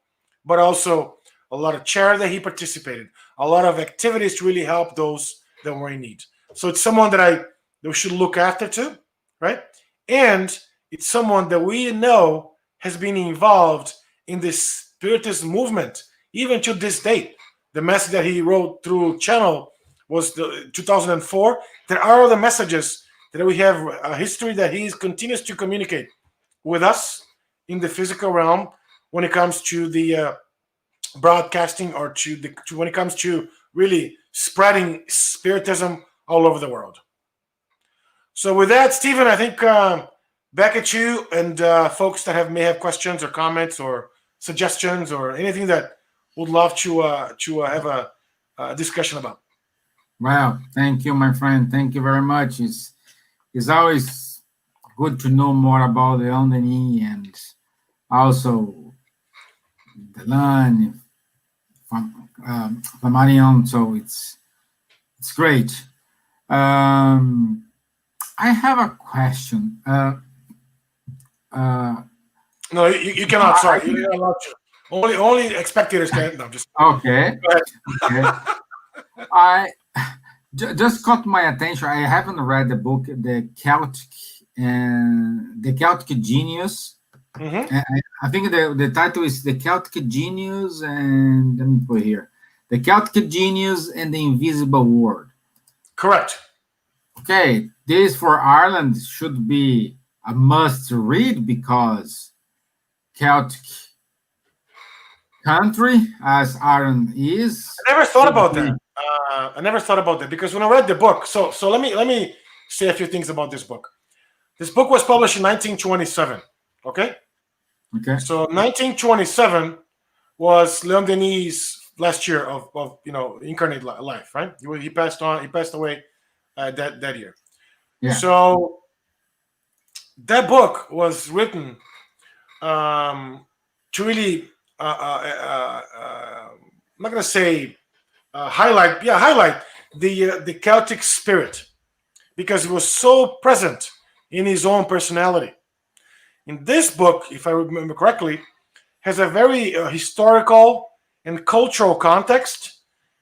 C: but also a lot of charity that he participated, a lot of activities to really help those that were in need. So it's someone that we should look after too, right? And it's someone that we know has been involved in this Spiritist movement, even to this date. The message that he wrote through Channel was the 2004. There are other messages that we have a history that he continues to communicate with us in the physical realm when it comes to the broadcasting, or when it comes to really spreading Spiritism all over the world. So with that, Stevan, I think back at you, and folks that may have questions or comments or suggestions or anything that would love to have a discussion about.
B: Wow, thank you, my friend. Thank you very much. It's always good to know more about the Denis and also the land from Marion. So it's great. I have a question.
C: No, you cannot. Sorry, you're not allowed to. Only spectators can. No, just
B: okay. Okay. I just caught my attention. I haven't read the book, the Celtic Genius.
C: Mm-hmm.
B: I think the title is The Celtic Genius, and let me put here, The Celtic Genius and the Invisible World.
C: Correct.
B: Okay, this for Ireland should be a must read, because Celtic country as Ireland is.
C: I never thought about that. I never thought about that, because when I read the book, so let me say a few things about this book. This book was published in 1927. Okay.
B: Okay.
C: So 1927 was Leon Denis' last year of incarnate life, right? He passed away that year.
B: Yeah.
C: So that book was written to really I'm not gonna say highlight the Celtic spirit, because it was so present in his own personality. In this book, if I remember correctly, has a very historical and cultural context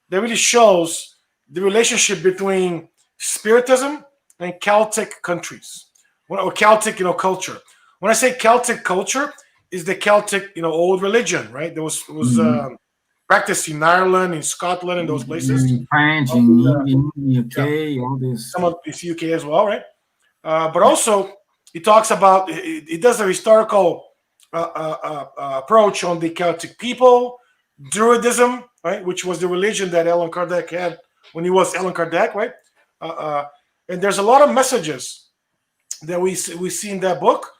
C: that really shows the relationship between Spiritism and Celtic countries, or Celtic, culture. When I say Celtic culture, is the Celtic, old religion, right? That was practiced in Ireland, in Scotland, in those places.
B: In France, in UK, all this.
C: Some of this UK as well, right? But also, it talks about, it does a historical approach on the Celtic people, Druidism, right, which was the religion that Allan Kardec had when he was Allan Kardec, right? And there's a lot of messages that we see in that book,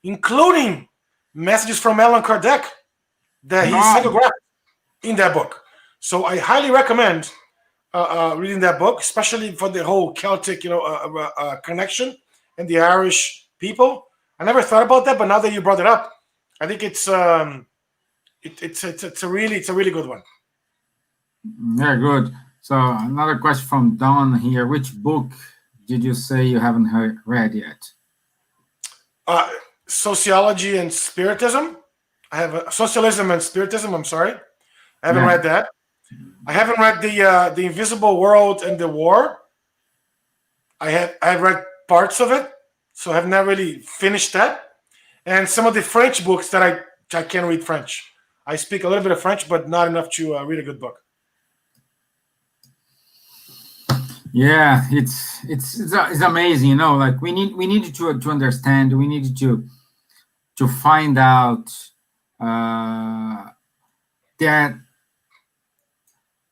C: including messages from Allan Kardec that he photographed in that book. So I highly recommend reading that book, especially for the whole Celtic, connection and the Irish people. I never thought about that, but now that you brought it up, I think it's a really good one.
B: Very good. So another question from Don here: which book did you say you haven't read yet?
C: Sociology and Spiritism. I have Socialism and Spiritism. I'm sorry, I haven't read that. I haven't read the Invisible World and the War. I have read parts of it, so I have not really finished that. And some of the French books that I can read French. I speak a little bit of French, but not enough to read a good book.
B: Yeah, it's amazing, like we needed to understand, we needed to find out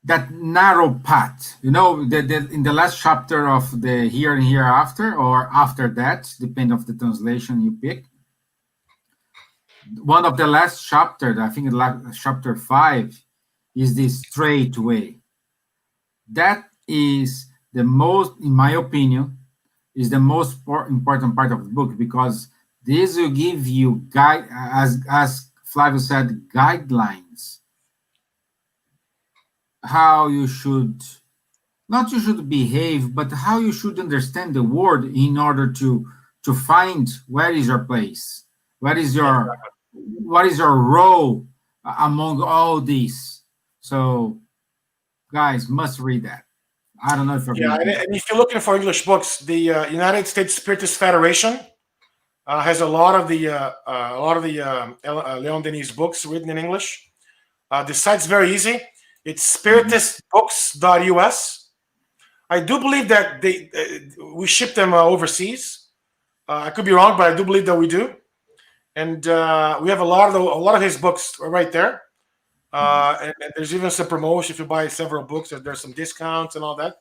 B: that narrow path, that in the last chapter of the Here and Hereafter, or after that, depending on the translation you pick. One of the last chapters, I think chapter 5, is the straight way. That is the most, in my opinion, is the most important part of the book, because this will give you as Flavio said, guidelines how you should, not you should behave, but how you should understand the world in order to find where is your place, what is your role among all these. So guys must read that. I don't know if
C: Yeah, and if you're looking for English books, the United States Spiritist Federation has a lot of the Leon Denis books written in English. The site's very easy. It's spiritistbooks.us. I do believe that we ship them overseas. I could be wrong, but I do believe that we do. And we have a lot of his books right there. And there's even some promotion if you buy several books. There's some discounts and all that.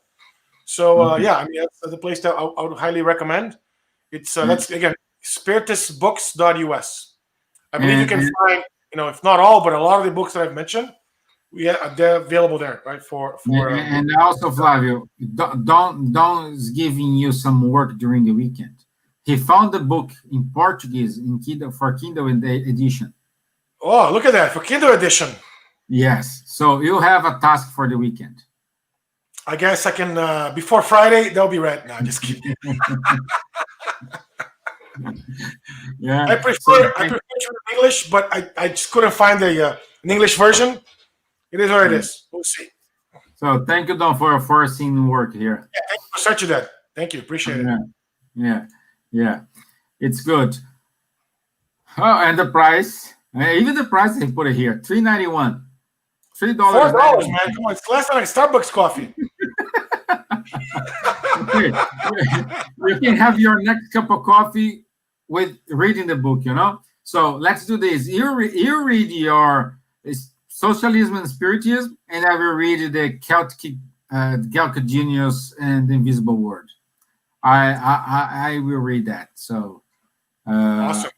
C: So yeah, I mean that's the place that I would highly recommend. It's that's again spiritistbooks.us. I believe you can find, if not all, but a lot of the books that I've mentioned, they're available there, right?
B: And also Flavio, Don is giving you some work during the weekend. He found the book in Portuguese in Kindle edition.
C: Oh, look at that, for Kindle edition.
B: Yes, so you have a task for the weekend.
C: I guess I can before Friday. They'll be read. No, just kidding.
B: Yeah,
C: I prefer to read English, but I just couldn't find an English version. It is what it is. We'll see.
B: So thank you, Don, for forcing work here.
C: Yeah, thank you for searching that. Thank you. Appreciate it.
B: Yeah. It's good. Oh, and the price, even the price they put it here, $3.91. $3.
C: $4, man. Come on, it's less than a Starbucks coffee.
B: Okay. You can have your next cup of coffee with reading the book, So let's do this. You read your Socialism and Spiritism, and I will read the Celtic Genius and the Invisible World. I will read that. So
C: Awesome.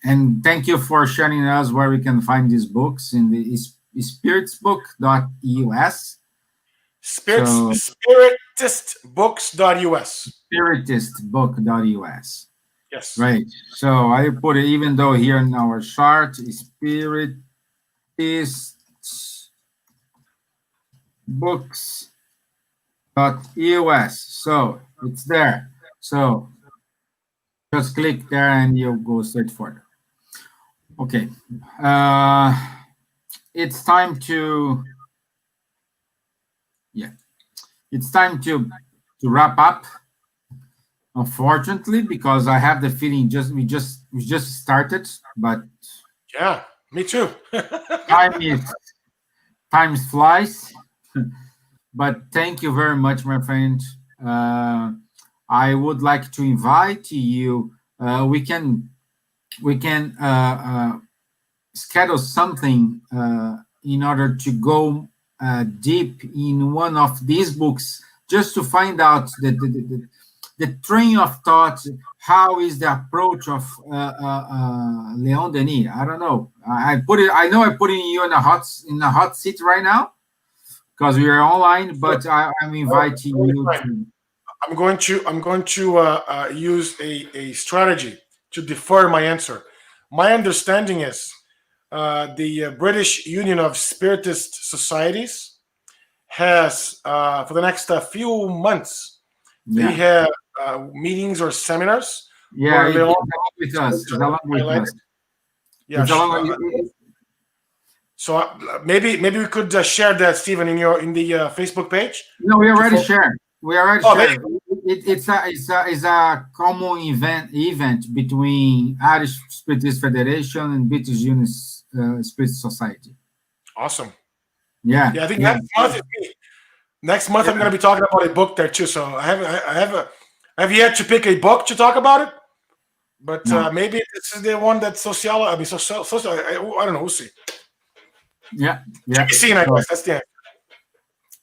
B: And thank you for sharing us where we can find these books in the spiritistbook.us.
C: Spiritistbooks.us.
B: Spiritistbook.us.
C: Yes.
B: Right. So I put it, even though here in our chart, spiritistbooks.us. So it's there. So just click there and you'll go straight further. Okay. It's time to wrap up. Unfortunately, because I have the feeling we just started, but
C: yeah, me too.
B: time flies. But thank you very much, my friend. I would like to invite you. We can schedule something in order to go deep in one of these books, just to find out the train of thought. How is the approach of Leon Denis? I don't know. I know I put you in a hot seat right now because we are online, but I'm inviting you to.
C: I'm going to use a strategy to defer my answer. My understanding is the British Union of Spiritist Societies has, for the next few months, they have meetings or seminars.
B: Yeah, it's along with us.
C: Yeah. So maybe we could share that, Stevan, in the Facebook page.
B: No, we already shared. It's a common event between Irish Spiritist Federation and British Union Spirit Society.
C: Awesome.
B: Yeah.
C: I think next month I'm going to be talking about a book there too. So I have yet to pick a book to talk about it, but maybe this is the one that's social. I don't know. We'll see.
B: Yeah.
C: To be seen, I guess. That's the answer.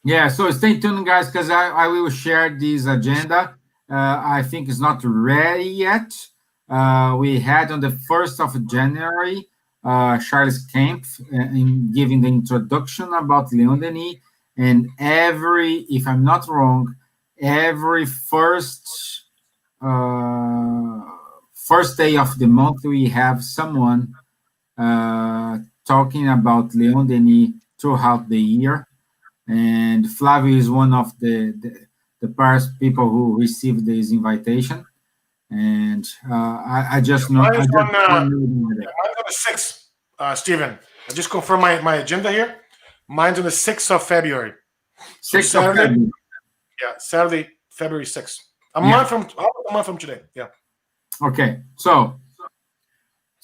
B: Yeah, so stay tuned, guys, because I will share this agenda. I think it's not ready yet. We had on the 1st of January, Charles Kemp in giving the introduction about Leon Denis, and if I'm not wrong, every first first day of the month, we have someone talking about Leon Denis throughout the year, and Flavio is one of the past people who received this invitation. And I just know.
C: Mine's
B: I just
C: on,
B: know
C: mine's on the 6th, Steven. I just confirmed my agenda here. Mine's on the 6th of February. So
B: 6th of
C: Saturday,
B: February.
C: yeah, Saturday, February 6th. A
B: Yeah.
C: month from today. Yeah.
B: Okay, so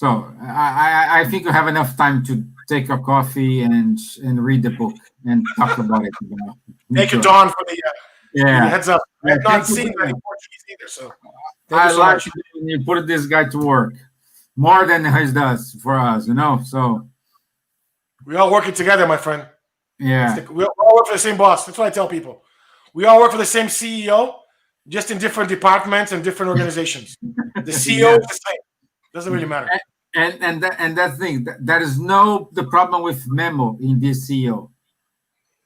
B: I think you have enough time to take a coffee and read the book and talk about it.
C: Thank you, Don, for the
B: Yeah.
C: heads up. I have
B: Yeah,
C: not
B: thank you
C: seen
B: for
C: that in
B: that.
C: Portuguese either, so thank
B: I
C: you so
B: like
C: much.
B: it when you put this guy to work more than he does for us, So
C: We all working together, my friend.
B: yeah,
C: We all work for the same boss. That's what I tell people. We all work for the same CEO, just in different departments and different organizations. The CEO is the same. Doesn't really matter.
B: and that thing that is the problem with memo in this CEO.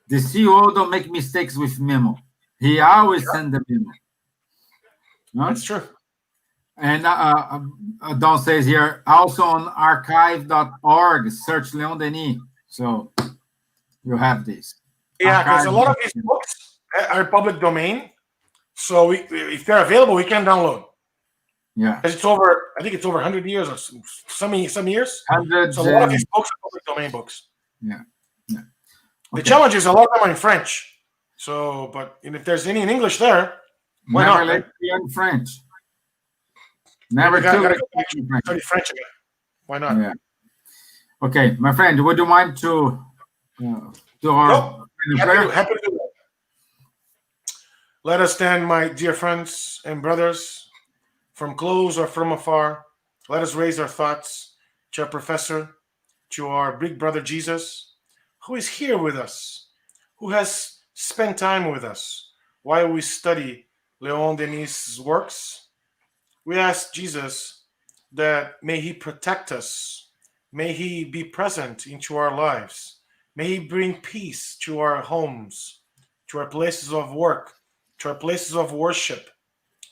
B: The CEO don't make mistakes with memo. He always send the memo. No?
C: That's true.
B: And Don says here, also on archive.org, search Leon Denis. So you have this.
C: Yeah, because a lot of these books are public domain. So if they're available, we can download.
B: Yeah.
C: Because I think it's over 100 years or some years.
B: Hundreds.
C: So a lot of these books are public domain books.
B: Yeah. Yeah.
C: The challenge is a lot of them are in French. So, but if there's any in English there, why
B: Never
C: not?
B: let
C: Right?
B: it be in French. Never
C: Gotta
B: too
C: study French again. Why not?
B: Yeah. Okay, my friend, would you mind to do our prayer?
C: Happy to do that. Let us stand, my dear friends and brothers, from close or from afar. Let us raise our thoughts to our professor, to our big brother Jesus, who is here with us, who has spent time with us while we study Leon Denis' works. We ask Jesus that may he protect us, may he be present into our lives, may he bring peace to our homes, to our places of work, to our places of worship,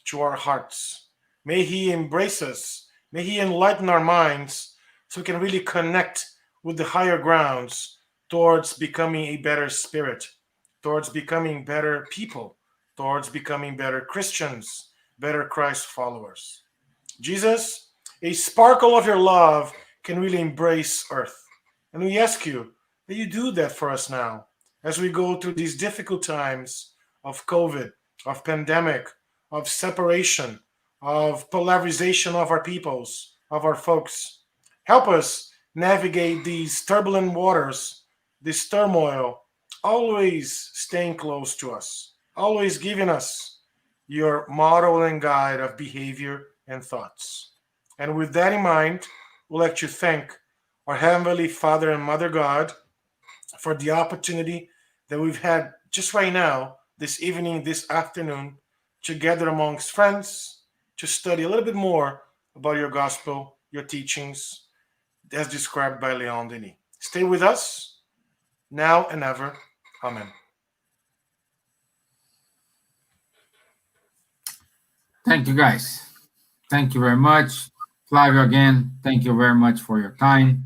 C: to our hearts. May he embrace us, may he enlighten our minds so we can really connect with the higher grounds towards becoming a better spirit, towards becoming better people, towards becoming better Christians, better Christ followers. Jesus, a sparkle of your love can really embrace earth. And we ask you that you do that for us now as we go through these difficult times of COVID, of pandemic, of separation, of polarization of our peoples, of our folks. Help us navigate these turbulent waters, this turmoil, always staying close to us, always giving us your model and guide of behavior and thoughts. And with that in mind, we'd like to thank our Heavenly Father and Mother God for the opportunity that we've had just right now, this evening, this afternoon, to gather amongst friends, to study a little bit more about your gospel, your teachings, as described by Leon Denis. Stay with us now and ever. Amen.
B: Thank you, guys. Thank you very much. Flavio, again, thank you very much for your time.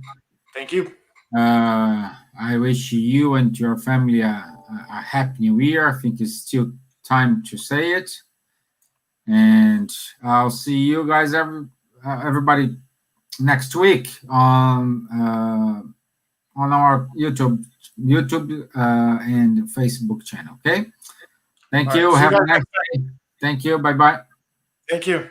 C: Thank you.
B: I wish you and your family a happy new year. I think it's still time to say it. And I'll see you guys, everybody, next week on our YouTube and Facebook channel. Okay. Thank you.
C: Right.
B: Have a nice day. Thank you. Bye bye.
C: Thank you.